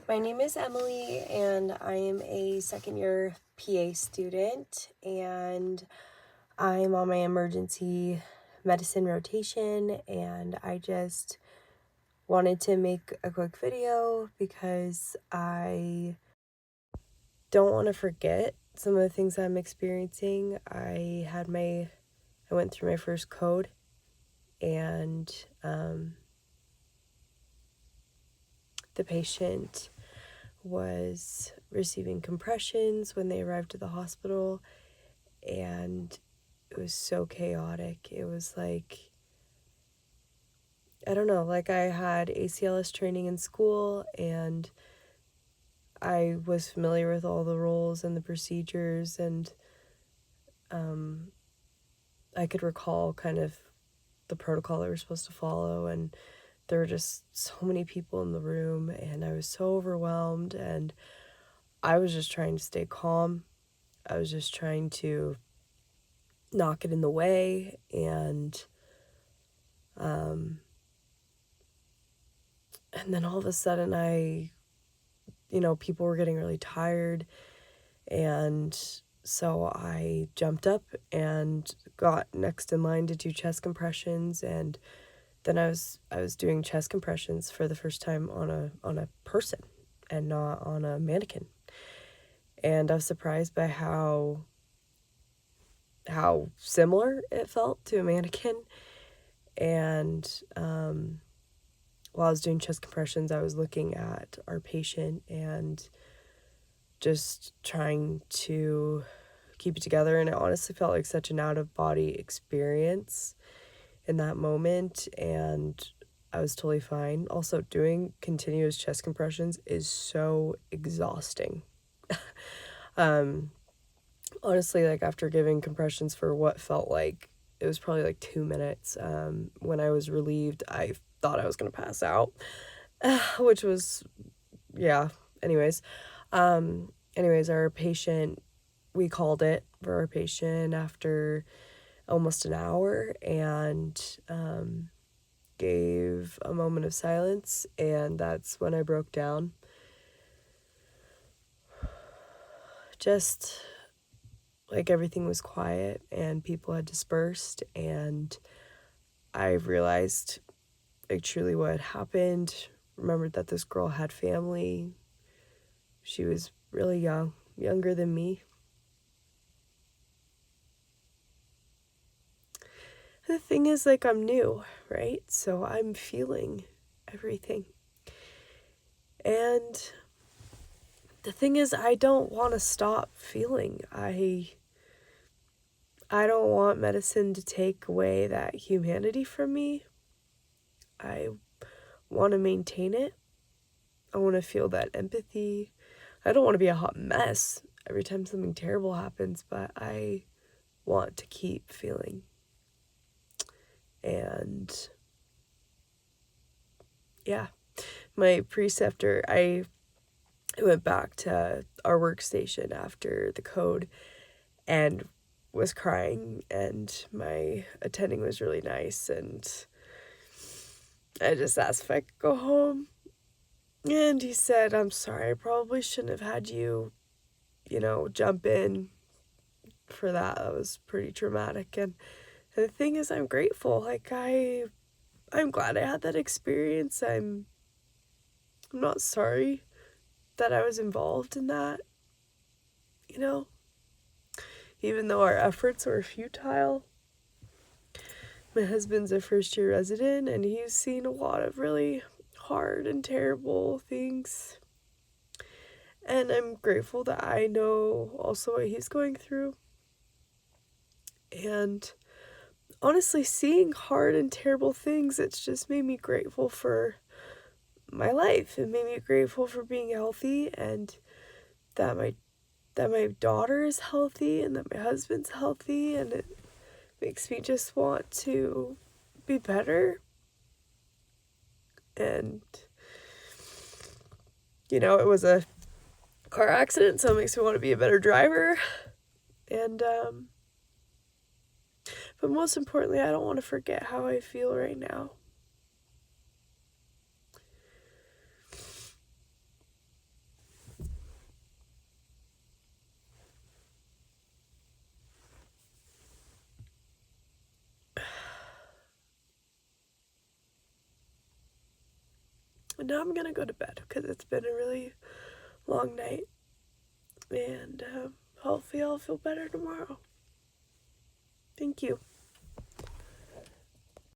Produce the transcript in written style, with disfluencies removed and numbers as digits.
My name is Emily, and I am a second-year PA student, and I'm on my emergency medicine rotation, and I just wanted to make a quick video because I don't want to forget some of the things I'm experiencing. I went through my first code, and the patient was receiving compressions when they arrived at the hospital, and it was so chaotic. It was like, I don't know, like I had ACLS training in school, and I was familiar with all the roles and the procedures, and I could recall kind of the protocol they were supposed to follow, and there were just so many people in the room, and I was so overwhelmed, and I was just trying to stay calm. I was just trying to not get in the way, and then all of a sudden people were getting really tired, and so I jumped up and got next in line to do chest compressions, and then I was doing chest compressions for the first time on a person and not on a mannequin. And I was surprised by how similar it felt to a mannequin. And while I was doing chest compressions, I was looking at our patient and just trying to keep it together, and it honestly felt like such an out-of-body experience in that moment, and I was totally fine. Also, doing continuous chest compressions is so exhausting. Honestly, like after giving compressions for what felt like it was probably like 2 minutes, when I was relieved, I thought I was gonna pass out, which was, yeah. Anyways, our patient, we called it for our patient after almost an hour, and gave a moment of silence, and that's when I broke down. Just like everything was quiet and people had dispersed, and I realized like truly what had happened. Remembered that this girl had family. She was really young, younger than me. The thing is, like, I'm new, right? So I'm feeling everything. And the thing is, I don't want to stop feeling. I don't want medicine to take away that humanity from me. I want to maintain it. I want to feel that empathy. I don't want to be a hot mess every time something terrible happens, but I want to keep feeling. And yeah, my preceptor, I went back to our workstation after the code and was crying, and my attending was really nice, and I just asked if I could go home, and he said, "I'm sorry, I probably shouldn't have had you, jump in for that. That was pretty traumatic." And the thing is, I'm grateful. Like, I'm glad I had that experience. I'm not sorry that I was involved in that, you know, even though our efforts were futile. My husband's a first-year resident, and he's seen a lot of really hard and terrible things. And I'm grateful that I know also what he's going through. And honestly, seeing hard and terrible things, it's just made me grateful for my life. It made me grateful for being healthy, and that my daughter is healthy, and that my husband's healthy, and it makes me just want to be better. And it was a car accident, so it makes me want to be a better driver. And but most importantly, I don't want to forget how I feel right now. And now I'm gonna go to bed because it's been a really long night. And hopefully I'll feel better tomorrow. Thank you.